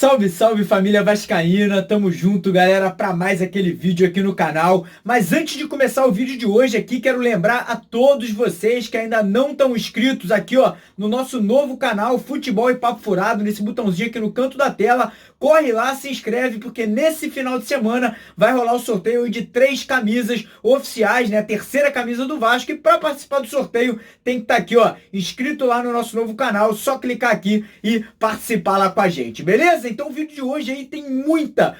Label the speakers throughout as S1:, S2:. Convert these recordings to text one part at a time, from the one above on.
S1: Salve, salve família vascaína, tamo junto galera para mais aquele vídeo aqui no canal. Mas antes de começar o vídeo de hoje aqui, quero lembrar a todos vocês que ainda não estão inscritos aqui ó, no nosso novo canal Futebol e Papo Furado, nesse botãozinho aqui no canto da tela. Corre lá, se inscreve, porque nesse final de semana vai rolar o sorteio de 3 camisas oficiais, né? A terceira camisa do Vasco. E para participar do sorteio tem que estar aqui ó, inscrito lá no nosso novo canal, só clicar aqui e participar lá com a gente, beleza? Então o vídeo de hoje aí tem muita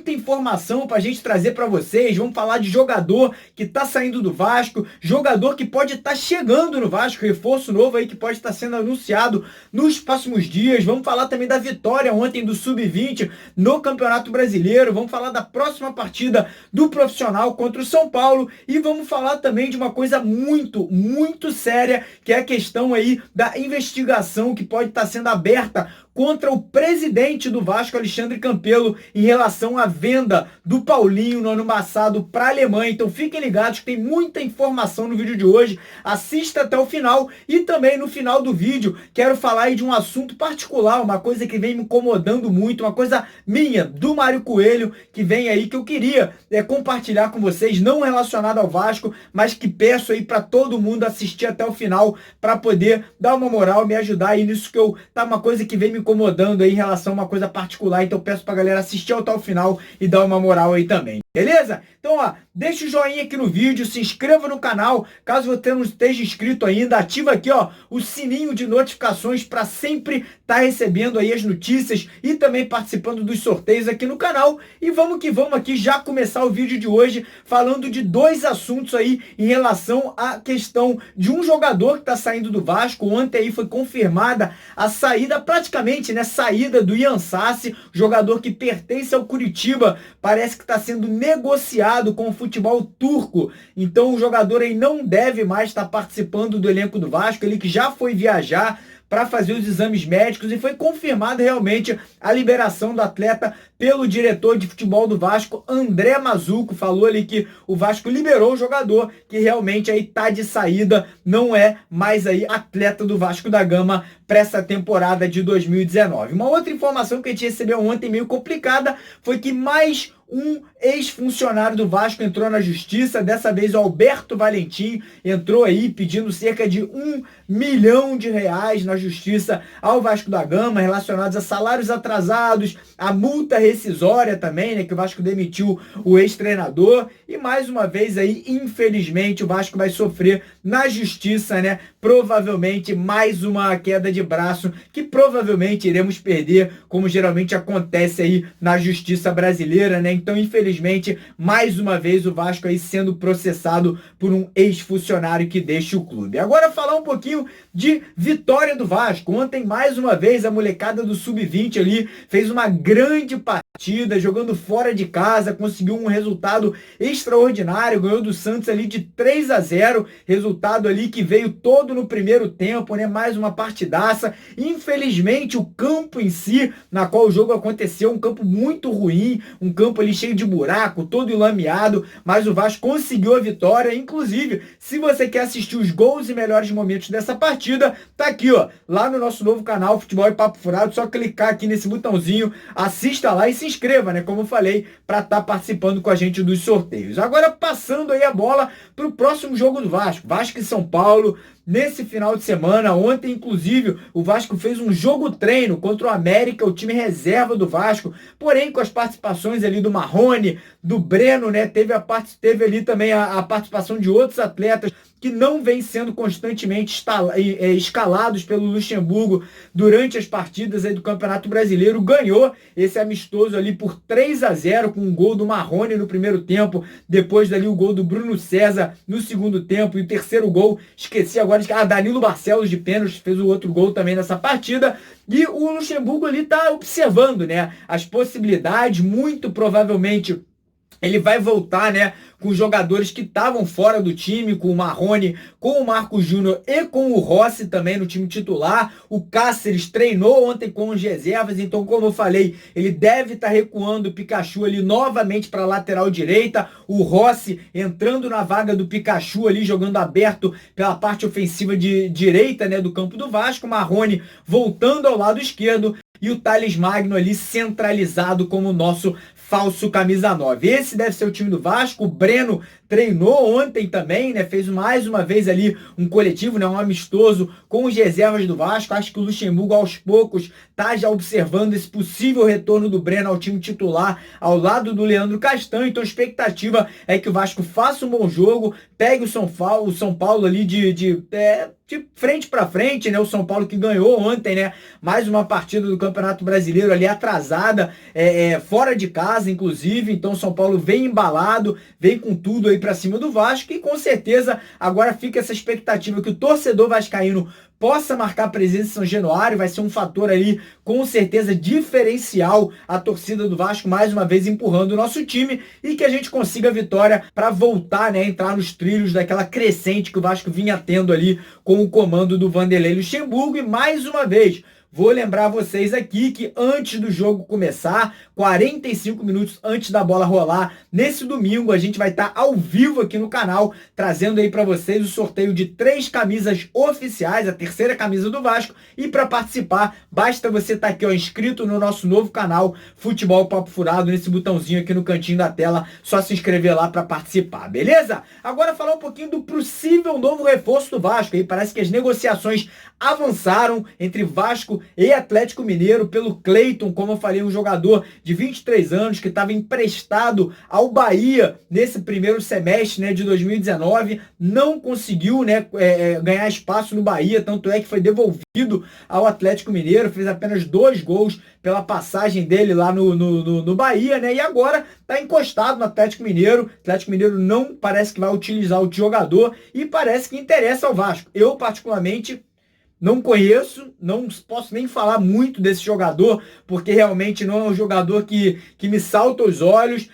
S1: informação pra gente trazer pra vocês. Vamos falar de jogador que tá saindo do Vasco, jogador que pode estar chegando no Vasco, reforço novo aí que pode estar sendo anunciado nos próximos dias. Vamos falar também da vitória ontem do Sub-20 no Campeonato Brasileiro. Vamos falar da próxima partida do Profissional contra o São Paulo e vamos falar também de uma coisa muito séria, que é a questão aí da investigação que pode estar sendo aberta contra o presidente do Vasco, Alexandre Campelo, em relação à venda do Paulinho no ano passado para a Alemanha. Então fiquem ligados que tem muita informação no vídeo de hoje. Assista até o final e também no final do vídeo quero falar aí de um assunto particular, uma coisa que vem me incomodando muito, uma coisa minha, do Mário Coelho, que vem aí, que eu queria compartilhar com vocês, não relacionado ao Vasco, mas que peço aí para todo mundo assistir até o final para poder dar uma moral, me ajudar aí nisso que tá uma coisa que vem me incomodando aí em relação a uma coisa particular. Então eu peço pra galera assistir até o final e dar uma moral aí também, beleza? Então ó, deixa o joinha aqui no vídeo, se inscreva no canal, caso você não esteja inscrito ainda, ativa aqui ó, o sininho de notificações para sempre estar recebendo aí as notícias e também participando dos sorteios aqui no canal. E vamos que vamos aqui já começar o vídeo de hoje falando de 2 assuntos aí em relação à questão de um jogador que está saindo do Vasco. Ontem aí foi confirmada a saída, praticamente, né, saída do Ian Sassi, jogador que pertence ao Curitiba, parece que está sendo negociado com o futebol turco. Então o jogador aí não deve mais estar participando do elenco do Vasco, ele que já foi viajar para fazer os exames médicos e foi confirmada realmente a liberação do atleta pelo diretor de futebol do Vasco, André Mazzuco. Falou ali que o Vasco liberou o jogador, que realmente aí tá de saída, não é mais aí atleta do Vasco da Gama para essa temporada de 2019. Uma outra informação que a gente recebeu ontem meio complicada foi que mais um ex-funcionário do Vasco entrou na justiça, dessa vez o Alberto Valentim entrou aí pedindo cerca de R$ 1 milhão na justiça ao Vasco da Gama, relacionados a salários atrasados, a multa rescisória também, né, que o Vasco demitiu o ex-treinador. E mais uma vez aí, infelizmente, o Vasco vai sofrer na justiça, né, provavelmente mais uma queda de braço que provavelmente iremos perder, como geralmente acontece aí na justiça brasileira, né? Então, infelizmente, mais uma vez o Vasco aí sendo processado por um ex-funcionário que deixa o clube. Agora falar um pouquinho de vitória do Vasco. Ontem, mais uma vez, a molecada do Sub-20 ali fez uma grande partida, jogando fora de casa, conseguiu um resultado extraordinário, ganhou do Santos ali de 3-0, resultado ali que veio todo no primeiro tempo, né? Mais uma partidaça. Infelizmente, o campo em si, na qual o jogo aconteceu, um campo muito ruim, um campo ali cheio de buraco, todo enlameado, mas o Vasco conseguiu a vitória. Inclusive, se você quer assistir os gols e melhores momentos dessa partida, tá aqui ó, lá no nosso novo canal Futebol e Papo Furado, só clicar aqui nesse botãozinho, assista lá e se inscreva, né, como eu falei, para estar participando com a gente dos sorteios. Agora passando aí a bola pro próximo jogo do Vasco, Vasco e São Paulo, nesse final de semana. Ontem, inclusive, o Vasco fez um jogo-treino contra o América, o time reserva do Vasco, porém com as participações ali do Marrone, do Breno, né? Teve ali também a participação de outros atletas que não vêm sendo constantemente escalados pelo Luxemburgo durante as partidas aí do Campeonato Brasileiro. Ganhou esse amistoso ali por 3-0 com um gol do Marrone no primeiro tempo, depois dali o gol do Bruno César no segundo tempo e o terceiro gol, esqueci agora, Danilo Barcelos de pênalti fez o outro gol também nessa partida. E o Luxemburgo ali tá observando, né, as possibilidades. Muito provavelmente ele vai voltar, né, com jogadores que estavam fora do time, com o Marrone, com o Marcos Júnior e com o Rossi também no time titular. O Cáceres treinou ontem com os reservas, então, como eu falei, ele deve estar recuando o Pikachu ali novamente para a lateral direita. O Rossi entrando na vaga do Pikachu ali, jogando aberto pela parte ofensiva de direita, né, do campo do Vasco. O Marrone voltando ao lado esquerdo. e o Thales Magno ali centralizado como nosso falso camisa 9. Esse deve ser o time do Vasco. O Breno treinou ontem também, né? Fez mais uma vez ali um coletivo, né? Um amistoso com os reservas do Vasco. Acho que o Luxemburgo, aos poucos, tá já observando esse possível retorno do Breno ao time titular, ao lado do Leandro Castan. Então a expectativa é que o Vasco faça um bom jogo, pegue o São Paulo ali de frente para frente, né? O São Paulo que ganhou ontem, né? Mais uma partida do Campeonato Brasileiro ali atrasada, fora de casa, inclusive. Então o São Paulo vem embalado, vem com tudo aí para cima do Vasco e com certeza agora fica essa expectativa que o torcedor vascaíno possa marcar presença em São Januário. Vai ser um fator aí, com certeza, diferencial, a torcida do Vasco, mais uma vez empurrando o nosso time, e que a gente consiga a vitória para voltar, né, entrar nos trilhos daquela crescente que o Vasco vinha tendo ali com o comando do Vanderlei Luxemburgo. E mais uma vez, vou lembrar vocês aqui que antes do jogo começar, 45 minutos antes da bola rolar, nesse domingo a gente vai estar ao vivo aqui no canal, trazendo aí para vocês o sorteio de 3 camisas oficiais, a terceira camisa do Vasco. E para participar, basta você estar aqui, ó, inscrito no nosso novo canal Futebol Papo Furado, nesse botãozinho aqui no cantinho da tela, só se inscrever lá para participar, beleza? Agora falar um pouquinho do possível novo reforço do Vasco. Aí parece que as negociações avançaram entre Vasco e Atlético Mineiro pelo Cleiton, como eu falei, um jogador de 23 anos que estava emprestado ao Bahia nesse primeiro semestre, né, de 2019, não conseguiu, né, ganhar espaço no Bahia, tanto é que foi devolvido ao Atlético Mineiro, fez apenas 2 gols pela passagem dele lá no Bahia, né, e agora está encostado no Atlético Mineiro. O Atlético Mineiro não parece que vai utilizar o jogador e parece que interessa ao Vasco. Eu, particularmente, não conheço, não posso nem falar muito desse jogador, porque realmente não é um jogador que me salta aos olhos.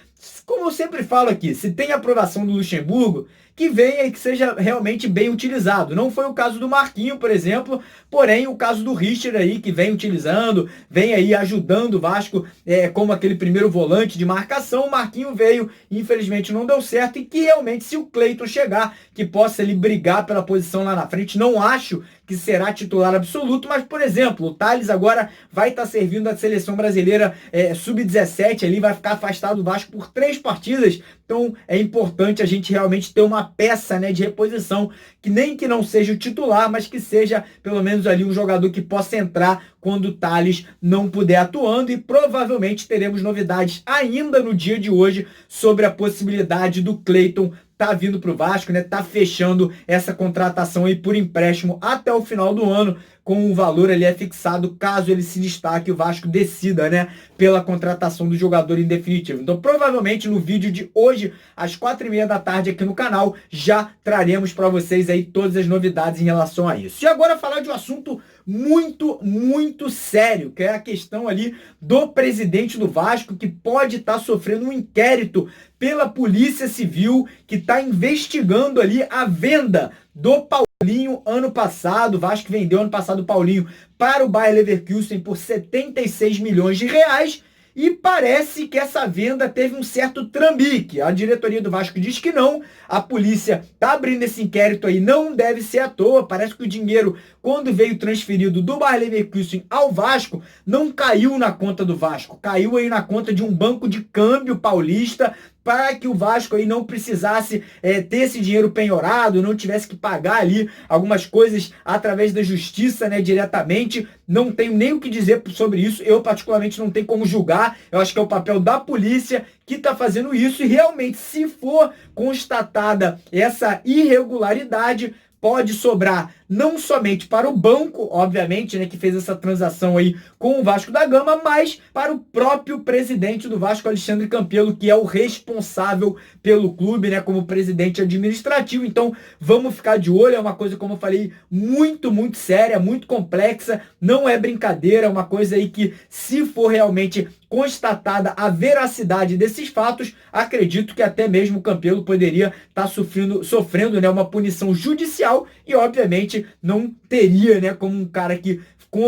S1: Como eu sempre falo aqui, se tem aprovação do Luxemburgo, que venha e que seja realmente bem utilizado. Não foi o caso do Marquinho, por exemplo, porém o caso do Richter aí, que vem utilizando, vem aí ajudando o Vasco como aquele primeiro volante de marcação. O Marquinho veio, infelizmente não deu certo, e que realmente, se o Cleiton chegar, que possa ele brigar pela posição lá na frente, não acho que será titular absoluto, mas, por exemplo, o Thales agora vai estar servindo a seleção brasileira sub-17 ali, vai ficar afastado do Vasco por 3 partidas, então é importante a gente realmente ter uma peça, né, de reposição, que nem que não seja o titular, mas que seja pelo menos ali um jogador que possa entrar quando o Thales não puder atuando. E provavelmente teremos novidades ainda no dia de hoje sobre a possibilidade do Cleiton tá vindo para o Vasco, né? Tá fechando essa contratação aí por empréstimo até o final do ano, com o valor ali fixado, caso ele se destaque, o Vasco decida, né, pela contratação do jogador em definitivo. Então, provavelmente no vídeo de hoje, às 4h30 da tarde aqui no canal, já traremos para vocês aí todas as novidades em relação a isso. E agora falar de um assunto muito, muito sério, que é a questão ali do presidente do Vasco, que pode estar sofrendo um inquérito pela Polícia Civil, que está investigando ali a venda do Paulinho ano passado. O Vasco vendeu ano passado o Paulinho para o Bayer Leverkusen por 76 milhões de reais. E parece que essa venda teve um certo trambique. A diretoria do Vasco diz que não. A polícia está abrindo esse inquérito aí, não deve ser à toa. Parece que o dinheiro, quando veio transferido do Bayer Leverkusen ao Vasco, não caiu na conta do Vasco. Caiu aí na conta de um banco de câmbio paulista, para que o Vasco aí não precisasse ter esse dinheiro penhorado, não tivesse que pagar ali algumas coisas através da justiça, né, diretamente. Não tenho nem o que dizer sobre isso. Eu, particularmente, não tenho como julgar. Eu acho que é o papel da polícia que está fazendo isso. E realmente, se for constatada essa irregularidade, pode sobrar não somente para o banco, obviamente, né, que fez essa transação aí com o Vasco da Gama, mas para o próprio presidente do Vasco, Alexandre Campelo, que é o responsável pelo clube, né, como presidente administrativo. Então, vamos ficar de olho. É uma coisa, como eu falei, muito, muito séria, muito complexa. Não é brincadeira, é uma coisa aí que, se for realmente constatada a veracidade desses fatos, acredito que até mesmo o Campelo poderia estar sofrendo, né, uma punição judicial e, obviamente, não teria, né, como um cara que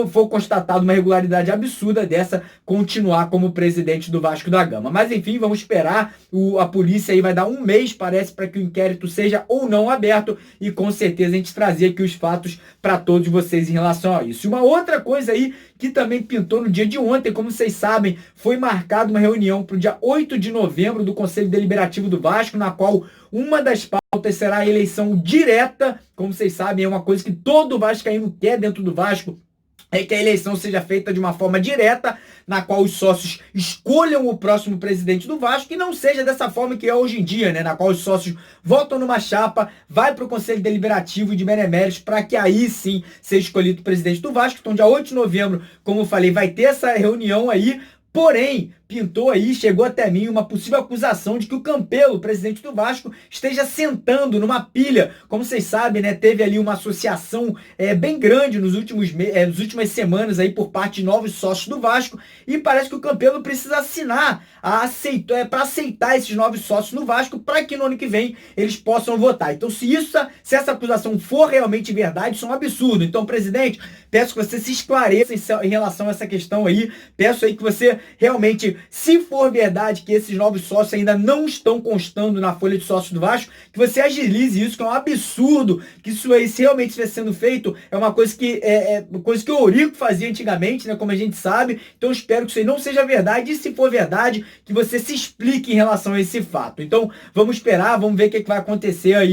S1: for constatado uma irregularidade absurda dessa, continuar como presidente do Vasco da Gama. Mas enfim, vamos esperar. A polícia aí vai dar 1 mês, parece, para que o inquérito seja ou não aberto, e com certeza a gente trazer aqui os fatos para todos vocês em relação a isso. E uma outra coisa aí que também pintou no dia de ontem. Como vocês sabem, foi marcada uma reunião para o dia 8 de novembro do Conselho Deliberativo do Vasco, na qual uma das pautas será a eleição direta. Como vocês sabem, é uma coisa que todo vascaíno quer dentro do Vasco, é que a eleição seja feita de uma forma direta, na qual os sócios escolham o próximo presidente do Vasco, e não seja dessa forma que é hoje em dia, né, na qual os sócios votam numa chapa, vai para o Conselho Deliberativo de Beneméritos, para que aí sim seja escolhido o presidente do Vasco. Então, dia 8 de novembro, como eu falei, vai ter essa reunião aí. Porém, pintou aí, chegou até mim uma possível acusação de que o Campelo, presidente do Vasco, esteja sentando numa pilha. Como vocês sabem, né, teve ali uma associação bem grande nas últimas semanas aí por parte de novos sócios do Vasco, e parece que o Campelo precisa assinar para aceitar esses novos sócios no Vasco, para que no ano que vem eles possam votar. Então, se essa acusação for realmente verdade, isso é um absurdo. Então, presidente, peço que você se esclareça em relação a essa questão aí. Peço aí que você realmente, se for verdade que esses novos sócios ainda não estão constando na folha de sócios do Vasco, que você agilize isso, que é um absurdo, que isso aí, se realmente estiver sendo feito, é uma coisa que coisa que o Eurico fazia antigamente, né, como a gente sabe. Então, espero que isso aí não seja verdade, e se for verdade, que você se explique em relação a esse fato. Então, vamos esperar, vamos ver o que vai acontecer aí